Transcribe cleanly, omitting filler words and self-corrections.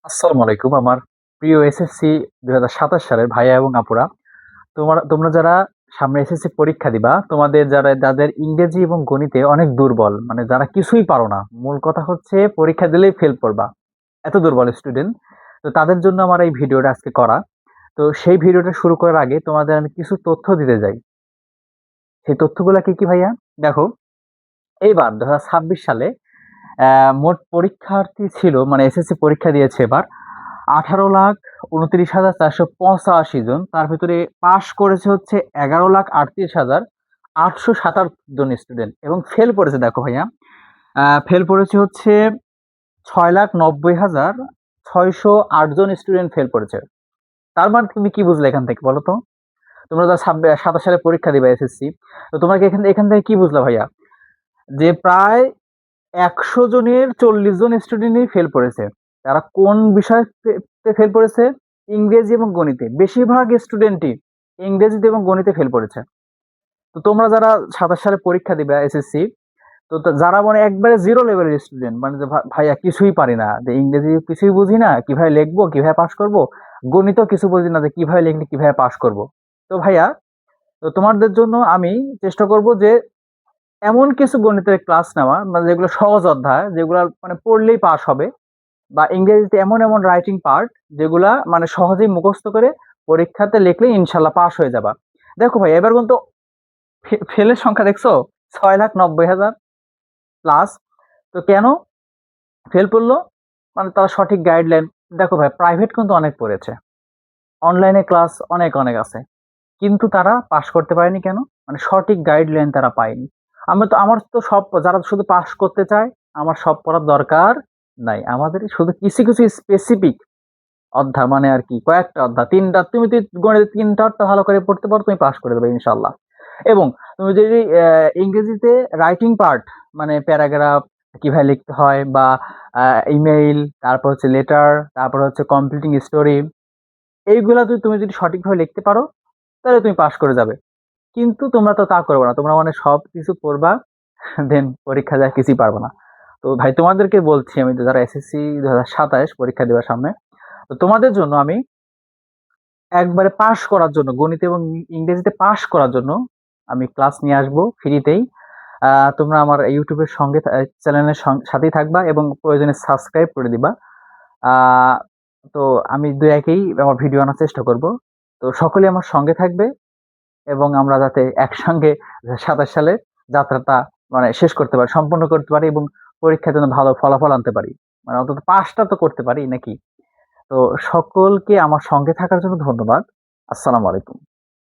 আসসালামু আলাইকুম। আমার প্রিয় এসএসসি ২০২৭ সালের ভাইয়া এবং আপুরা, তোমরা যারা সামনে এসএসসি পরীক্ষা দিবা, তোমাদের যাদের ইংরেজি এবং গণিতে অনেক দুর্বল, মানে যারা কিছুই পারো না। মূল কথা হচ্ছে পরীক্ষা দিলেই ফেল করবা। এত দুর্বল স্টুডেন্ট। তো তাদের জন্য আমার এই ভিডিওটা আজকে করা। তো সেই ভিডিওটা শুরু করার আগে তোমাদের আমি কিছু তথ্য দিতে যাই। সেই তথ্যগুলা কি ভাইয়া? দেখো, এইবার ২০২৬ সালে মোট পরীক্ষার্থী ছিল, মানে এসএসসি পরীক্ষা দিয়েছে এবার ১৮,২৯,৪৮৫ জন। তার ভিতরে পাশ করেছে হচ্ছে ১১,৩৮,৮৬৭ জন স্টুডেন্ট এবং ফেল করেছে, দেখো ভাইয়া, ফেল করেছে হচ্ছে ৬,৯০,৬০৮ জন স্টুডেন্ট ফেল করেছে। তার মানে তুমি কি বুঝলে এখান থেকে বলো তো? তোমরা তো ২৭ সালে পরীক্ষা দিবে এসএসসি। তো তোমরা কি এখান থেকে কি বুঝলা ভাইয়া? যে প্রায় ১০০ জনের ৪০ জন স্টুডেন্টই ফেল করেছে। তারা কোন বিষয়তে ফেল করেছে? ইংরেজি এবং গণিতে। বেশিরভাগ স্টুডেন্টই ইংরেজিতে এবং গণিতে ফেল করেছে। তো তোমরা যারা ২৭ সালে পরীক্ষা দিবে এসএসসি, তো যারা মানে একবারে 0 লেভেলের স্টুডেন্ট, মানে যে ভাইয়া কিছুই পারি না, যে ইংরেজি কিছুই বুঝি না, কিভাবে লিখবো, কিভাবে পাস করব? গণিতও কিছু বুঝি না যে কিভাবে লিখলে কিভাবে পাস করব? তো ভাইয়া, তো তোমাদের জন্য আমি চেষ্টা করব যে এমন কিছু গণিতের ক্লাস নেওয়া, মানে যেগুলো সহজ অধ্যায়, যেগুলো মানে পড়লেই পাস হবে, বা ইংরেজিতে এমন রাইটিং পার্ট যেগুলা মানে সহজেই মুখস্থ করে পরীক্ষাতে লিখলে ইনশাল্লাহ পাস হয়ে যাবা। দেখো ভাই, এবার কিন্তু ফেলের সংখ্যা দেখছো ৬,৯০,০০০ প্লাস। তো কেন ফেল করলো? মানে তারা সঠিক গাইডলাইন, দেখো ভাই, প্রাইভেট কিন্তু অনেক পড়েছে, অনলাইনে ক্লাস অনেক অনেক আছে, কিন্তু তারা পাস করতে পারেনি কেন? মানে সঠিক গাইডলাইন তারা পায়নি। আমার তো সব, যারা শুধু পাস করতে চায়, আমার সব পড়ার দরকার নাই। আমাদের শুধু কিছু কিছু স্পেসিফিক অধ্যায়, মানে আর কি কয়েকটা অধ্যায়, ৩টা, তুমি যদি গণিতের ৩টা অধ্যায় ভালো করে পড়তে পারো, তুমি পাস করে দেবে ইনশাল্লাহ। এবং তুমি যদি ইংরেজিতে রাইটিং পার্ট, মানে প্যারাগ্রাফ কিভাবে লিখতে হয়, বা ইমেইল, তারপর হচ্ছে লেটার, তারপর হচ্ছে কমপ্লিটিং স্টোরি, এইগুলা যদি তুমি সঠিকভাবে লিখতে পারো, তাহলে তুমি পাস করে যাবে। কিন্তু তোমরা তো তা করবে না, তোমরা মানে সব কিছু পড়বা, দেন পরীক্ষা দেওয়া কিছুই পারবে না। তো ভাই, তোমাদেরকে বলছি আমি, যারা এসএসসি ২০২৭ পরীক্ষা দেওয়ার সামনে, তো তোমাদের জন্য আমি একবারে পাস করার জন্য, গণিত এবং ইংরেজিতে পাস করার জন্য আমি ক্লাস নিয়ে আসবো ফ্রিতেই। তোমরা আমার ইউটিউবের সঙ্গে, চ্যানেলের সাথেই থাকবা এবং প্রয়োজনে সাবস্ক্রাইব করে দিবা। আহ, তো আমি দু একেই আমার ভিডিও আনার চেষ্টা করব। তো সকলে আমার সঙ্গে থাকবে এবং আমরা যাতে একসঙ্গে ২৭ সালে যাত্রাটা মানে শেষ করতে পারি, সম্পন্ন করতে পারি, এবং পরীক্ষার জন্য ভালো ফলাফল আনতে পারি, মানে অন্তত পাসটা তো করতে পারি নাকি। তো সকলকে আমার সঙ্গে থাকার জন্য ধন্যবাদ। আসসালামু আলাইকুম।